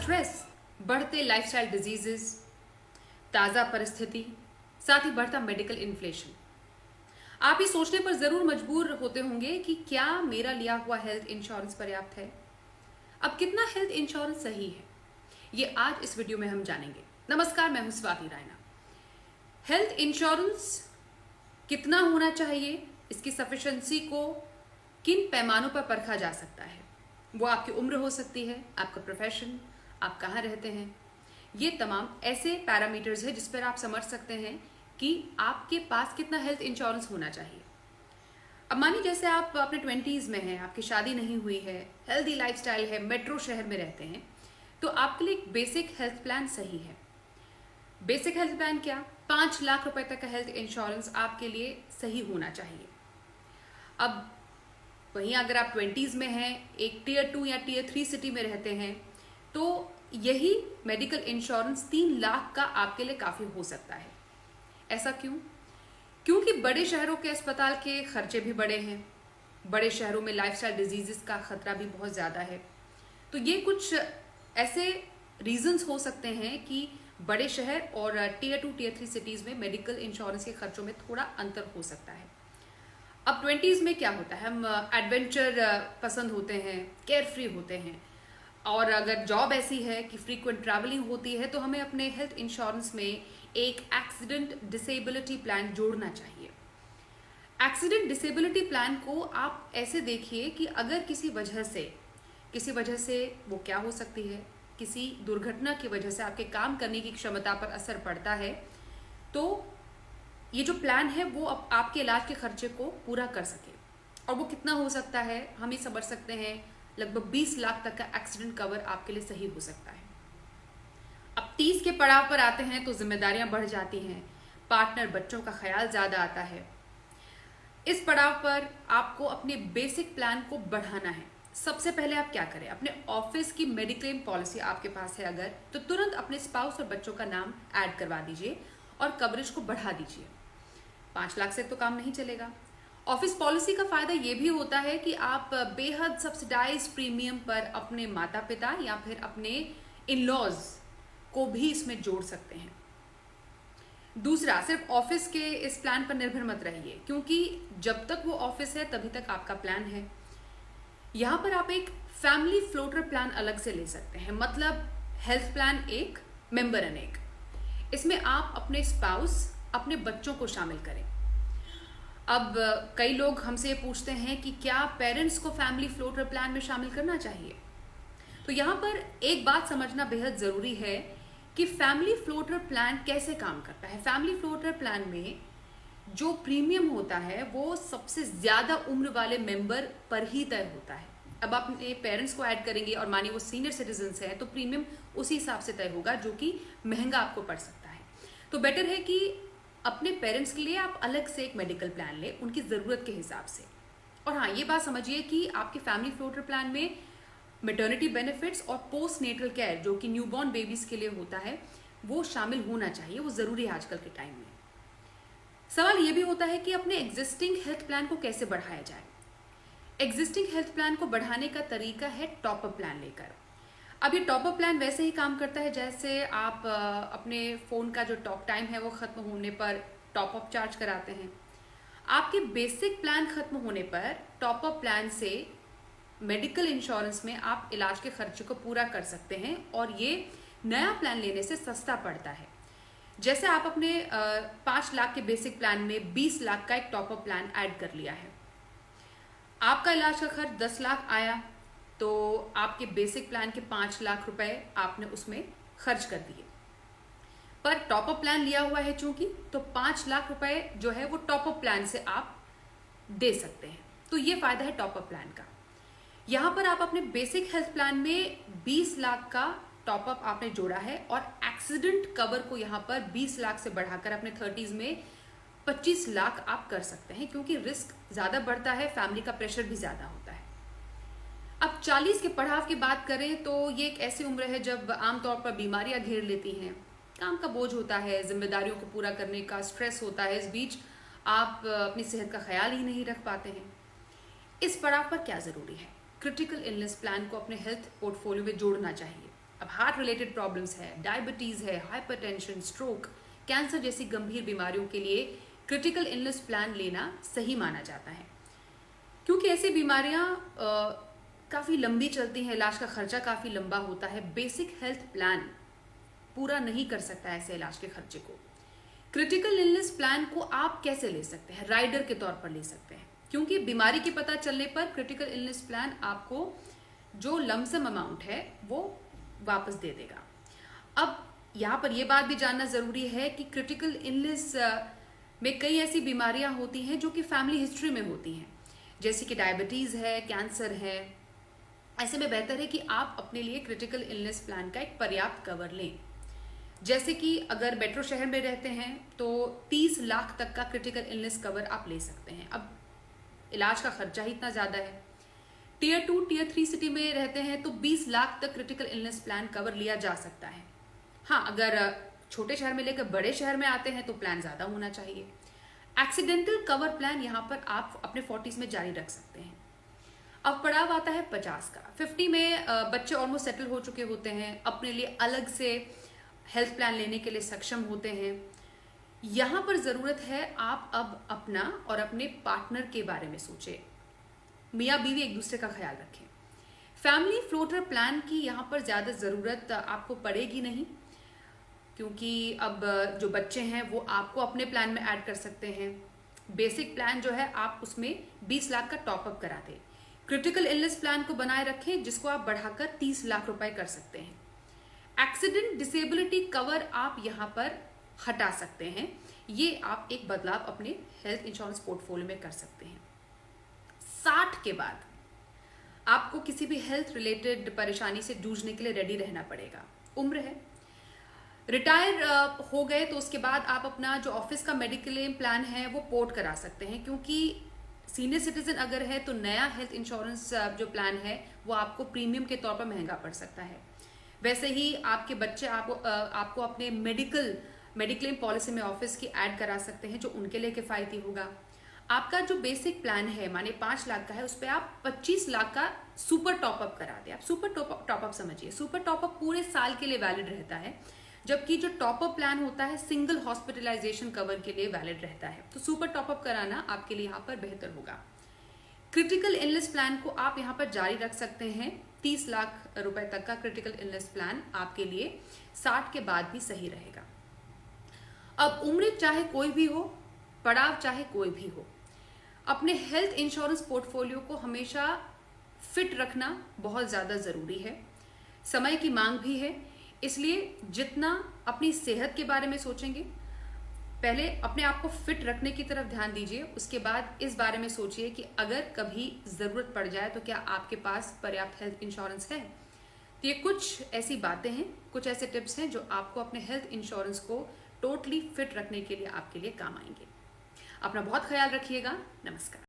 Stress, बढ़ते lifestyle diseases, ताज़ा परिस्थिति, साथ ही बढ़ता मेडिकल इन्फ्लेशन। आप ये सोचने पर ज़रूर मजबूर होते होंगे कि क्या मेरा लिया हुआ हेल्थ इंश्योरेंस पर्याप्त है। अब कितना हेल्थ इंश्योरेंस सही है, ये आज इस वीडियो में हम जानेंगे। नमस्कार, मैं हूं स्वाति रायना। हेल्थ इंश्योरेंस कितना होना चाहिए, इसकी सफिशिएंसी को किन पैमानों पर परखा जा सकता है। वो आपकी उम्र हो सकती है, आपका प्रोफेशन, आप कहाँ रहते हैं। ये तमाम ऐसे पैरामीटर्स हैं जिस पर आप समझ सकते हैं कि आपके पास कितना हेल्थ इंश्योरेंस होना चाहिए। अब मानिए जैसे आप अपने 20s में हैं, आपकी शादी नहीं हुई है, हेल्दी लाइफस्टाइल है, मेट्रो शहर में रहते हैं, तो आपके लिए एक बेसिक हेल्थ प्लान सही है। बेसिक हेल्थ प्लान क्या? 5 लाख रुपए तक का हेल्थ इंश्योरेंस आपके लिए सही होना चाहिए। अब वहीं अगर आप 20s में हैं, एक टियर 2 या टियर 3 सिटी में रहते हैं, तो यही मेडिकल इंश्योरेंस 3 लाख का आपके लिए काफ़ी हो सकता है। ऐसा क्यों? क्योंकि बड़े शहरों के अस्पताल के खर्चे भी बड़े हैं, बड़े शहरों में लाइफस्टाइल डिजीजेस का खतरा भी बहुत ज़्यादा है। तो ये कुछ ऐसे रीजंस हो सकते हैं कि बड़े शहर और टियर 2 टियर 3 सिटीज़ में मेडिकल इंश्योरेंस के खर्चों में थोड़ा अंतर हो सकता है। अब 20s में क्या होता है, हम एडवेंचर पसंद होते हैं, केयर फ्री होते हैं, और अगर जॉब ऐसी है कि फ्रीक्वेंट ट्रैवलिंग होती है, तो हमें अपने हेल्थ इंश्योरेंस में एक एक्सीडेंट डिसेबिलिटी प्लान जोड़ना चाहिए। एक्सीडेंट डिसेबिलिटी प्लान को आप ऐसे देखिए कि अगर किसी वजह से वो क्या हो सकती है, किसी दुर्घटना की वजह से आपके काम करने की क्षमता पर असर पड़ता है, तो ये जो प्लान है वो आपके इलाज के खर्चे को पूरा कर सके। और वो कितना हो सकता है, हम ये समझ सकते हैं, लगभग 20 लाख तक का एक्सीडेंट कवर आपके लिए सही हो सकता है। अब 30 के पड़ाव पर आते हैं तो जिम्मेदारियां बढ़ जाती हैं, पार्टनर, बच्चों का ख्याल ज़्यादा आता है। इस पड़ाव पर आपको अपने बेसिक प्लान को बढ़ाना है। सबसे पहले आप क्या करें, अपने ऑफिस की मेडिक्लेम पॉलिसी आपके पास है अगर, तो तुरंत अपने स्पाउस और बच्चों का नाम ऐड करवा दीजिए और कवरेज को बढ़ा दीजिए। 5 लाख से तो काम नहीं चलेगा। ऑफिस पॉलिसी का फायदा ये भी होता है कि आप बेहद सब्सिडाइज प्रीमियम पर अपने माता पिता या फिर अपने इन लॉज को भी इसमें जोड़ सकते हैं। दूसरा, सिर्फ ऑफिस के इस प्लान पर निर्भर मत रहिए, क्योंकि जब तक वो ऑफिस है तभी तक आपका प्लान है। यहाँ पर आप एक फैमिली फ्लोटर प्लान अलग से ले सकते हैं, मतलब हेल्थ प्लान एक, मेंबर अनेक। इसमें आप अपने स्पाउस, अपने बच्चों को शामिल करें। अब कई लोग हमसे पूछते हैं कि क्या पेरेंट्स को फैमिली फ्लोटर प्लान में शामिल करना चाहिए। तो यहाँ पर एक बात समझना बेहद ज़रूरी है कि फैमिली फ्लोटर प्लान कैसे काम करता है। फैमिली फ्लोटर प्लान में जो प्रीमियम होता है वो सबसे ज़्यादा उम्र वाले मेंबर पर ही तय होता है। अब आप अपने पेरेंट्स को ऐड करेंगे और मानिए वो सीनियर सिटीजन्स हैं, तो प्रीमियम उसी हिसाब से तय होगा, जो कि महंगा आपको पड़ सकता है। तो बेटर है कि अपने पेरेंट्स के लिए आप अलग से एक मेडिकल प्लान लें, उनकी ज़रूरत के हिसाब से। और हाँ, ये बात समझिए कि आपके फैमिली फ्लोटर प्लान में मैटरनिटी बेनिफिट्स और पोस्ट नेटल केयर, जो कि न्यूबॉर्न बेबीज़ के लिए होता है, वो शामिल होना चाहिए। वो ज़रूरी है आजकल के टाइम में। सवाल ये भी होता है कि अपने एग्जिस्टिंग हेल्थ प्लान को कैसे बढ़ाया जाए। एग्जिस्टिंग हेल्थ प्लान को बढ़ाने का तरीका है टॉप अप प्लान लेकर। अब ये टॉप अप प्लान वैसे ही काम करता है जैसे आप अपने फ़ोन का जो टॉक टाइम है वो ख़त्म होने पर टॉप अप चार्ज कराते हैं। आपके बेसिक प्लान ख़त्म होने पर टॉप अप प्लान से मेडिकल इंश्योरेंस में आप इलाज के खर्चे को पूरा कर सकते हैं, और ये नया प्लान लेने से सस्ता पड़ता है। जैसे आप अपने 5 लाख के बेसिक प्लान में 20 लाख का एक टॉप अप प्लान ऐड कर लिया है, आपका इलाज का खर्च 10 लाख आया, तो आपके बेसिक प्लान के 5 लाख रुपए आपने उसमें खर्च कर दिए। पर टॉप अप प्लान लिया हुआ है चूंकि, तो 5 लाख रुपए जो है वो टॉप अप प्लान से आप दे सकते हैं। तो ये फायदा है टॉप अप प्लान का। यहाँ पर आप अपने बेसिक हेल्थ प्लान में 20 लाख का टॉप अप आपने जोड़ा है, और एक्सीडेंट कवर को यहाँ पर 20 लाख से बढ़ाकर अपने 30s में 25 लाख आप कर सकते हैं, क्योंकि रिस्क ज़्यादा बढ़ता है, फैमिली का प्रेशर भी ज़्यादा होता है। अब 40 के पड़ाव की बात करें तो ये एक ऐसी उम्र है जब आमतौर पर बीमारियां घेर लेती हैं, काम का बोझ होता है, जिम्मेदारियों को पूरा करने का स्ट्रेस होता है, इस बीच आप अपनी सेहत का ख्याल ही नहीं रख पाते हैं। इस पड़ाव पर क्या ज़रूरी है, क्रिटिकल इलनेस प्लान को अपने हेल्थ पोर्टफोलियो में जोड़ना चाहिए। अब हार्ट रिलेटेड प्रॉब्लम्स है, डायबिटीज़ है, हाइपरटेंशन, स्ट्रोक, कैंसर जैसी गंभीर बीमारियों के लिए क्रिटिकल इलनेस प्लान लेना सही माना जाता है, क्योंकि ऐसी बीमारियां काफ़ी लंबी चलती हैं, इलाज का खर्चा काफ़ी लंबा होता है। बेसिक हेल्थ प्लान पूरा नहीं कर सकता ऐसे इलाज के खर्चे को। क्रिटिकल इलनेस प्लान को आप कैसे ले सकते हैं? राइडर के तौर पर ले सकते हैं, क्योंकि बीमारी के पता चलने पर क्रिटिकल इलनेस प्लान आपको जो लमसम अमाउंट है वो वापस दे देगा। अब यहाँ पर यह बात भी जानना ज़रूरी है कि क्रिटिकल इलनेस में कई ऐसी बीमारियां होती हैं जो कि फैमिली हिस्ट्री में होती हैं, जैसे कि डायबिटीज़ है, कैंसर है। ऐसे में बेहतर है कि आप अपने लिए क्रिटिकल इलनेस प्लान का एक पर्याप्त कवर लें। जैसे कि अगर मेट्रो शहर में रहते हैं तो 30 लाख तक का क्रिटिकल इलनेस कवर आप ले सकते हैं। अब इलाज का खर्चा ही इतना ज़्यादा है। टियर 2, टियर 3 सिटी में रहते हैं तो 20 लाख तक क्रिटिकल इलनेस प्लान कवर लिया जा सकता है। हाँ, अगर छोटे शहर में लेकर बड़े शहर में आते हैं तो प्लान ज़्यादा होना चाहिए। एक्सीडेंटल कवर प्लान यहाँ पर आप अपने 40s में जारी रख सकते हैं। अब पड़ाव आता है 50 का। 50 में बच्चे ऑलमोस्ट सेटल हो चुके होते हैं, अपने लिए अलग से हेल्थ प्लान लेने के लिए सक्षम होते हैं। यहाँ पर ज़रूरत है आप अब अपना और अपने पार्टनर के बारे में सोचें। मियाँ बीवी एक दूसरे का ख्याल रखें। फैमिली फ्लोटर प्लान की यहाँ पर ज़्यादा ज़रूरत आपको पड़ेगी नहीं, क्योंकि अब जो बच्चे हैं वो आपको अपने प्लान में ऐड कर सकते हैं। बेसिक प्लान जो है आप उसमें 20 लाख का टॉपअप करा दें। क्रिटिकल इलनेस प्लान को बनाए रखें, जिसको आप बढ़ाकर 30 लाख रुपए कर सकते हैं। एक्सीडेंट डिसेबिलिटी कवर आप यहाँ पर हटा सकते हैं। ये आप एक बदलाव अपने हेल्थ इंश्योरेंस पोर्टफोलियो में कर सकते हैं। 60 के बाद आपको किसी भी हेल्थ रिलेटेड परेशानी से जूझने के लिए रेडी रहना पड़ेगा। उम्र है, रिटायर हो गए तो उसके बाद आप अपना जो ऑफिस का मेडिकल प्लान है वो पोर्ट करा सकते हैं, क्योंकि सीनियर सिटीजन अगर है तो नया हेल्थ इंश्योरेंस जो प्लान है वो आपको प्रीमियम के तौर पर महंगा पड़ सकता है। वैसे ही आपके बच्चे आपको अपने मेडिक्लेम पॉलिसी में ऑफिस की ऐड करा सकते हैं, जो उनके लिए किफ़ायती होगा। आपका जो बेसिक प्लान है माने 5 लाख का है, उस पर आप 25 लाख का सुपर टॉपअप करा दें। आप सुपर टॉपअप समझिए, सुपर टॉपअप पूरे साल के लिए वैलिड रहता है, जबकि जो टॉपअप प्लान होता है सिंगल हॉस्पिटलाइजेशन कवर के लिए वैलिड रहता है। तो सुपर टॉपअप कराना आपके लिए यहाँ पर बेहतर होगा। क्रिटिकल इलनेस प्लान को आप यहाँ पर जारी रख सकते हैं। 30 लाख रुपए तक का क्रिटिकल इलनेस प्लान आपके लिए 60 के बाद भी सही रहेगा। अब उम्र चाहे कोई भी हो, पड़ाव चाहे कोई भी हो, अपने हेल्थ इंश्योरेंस पोर्टफोलियो को हमेशा फिट रखना बहुत ज़्यादा ज़रूरी है। समय की मांग भी है, इसलिए जितना अपनी सेहत के बारे में सोचेंगे, पहले अपने आप को फिट रखने की तरफ ध्यान दीजिए। उसके बाद इस बारे में सोचिए कि अगर कभी ज़रूरत पड़ जाए तो क्या आपके पास पर्याप्त हेल्थ इंश्योरेंस है। तो ये कुछ ऐसी बातें हैं, कुछ ऐसे टिप्स हैं जो आपको अपने हेल्थ इंश्योरेंस को टोटली फिट रखने के लिए आपके लिए काम आएंगे। अपना बहुत ख्याल रखिएगा। नमस्कार।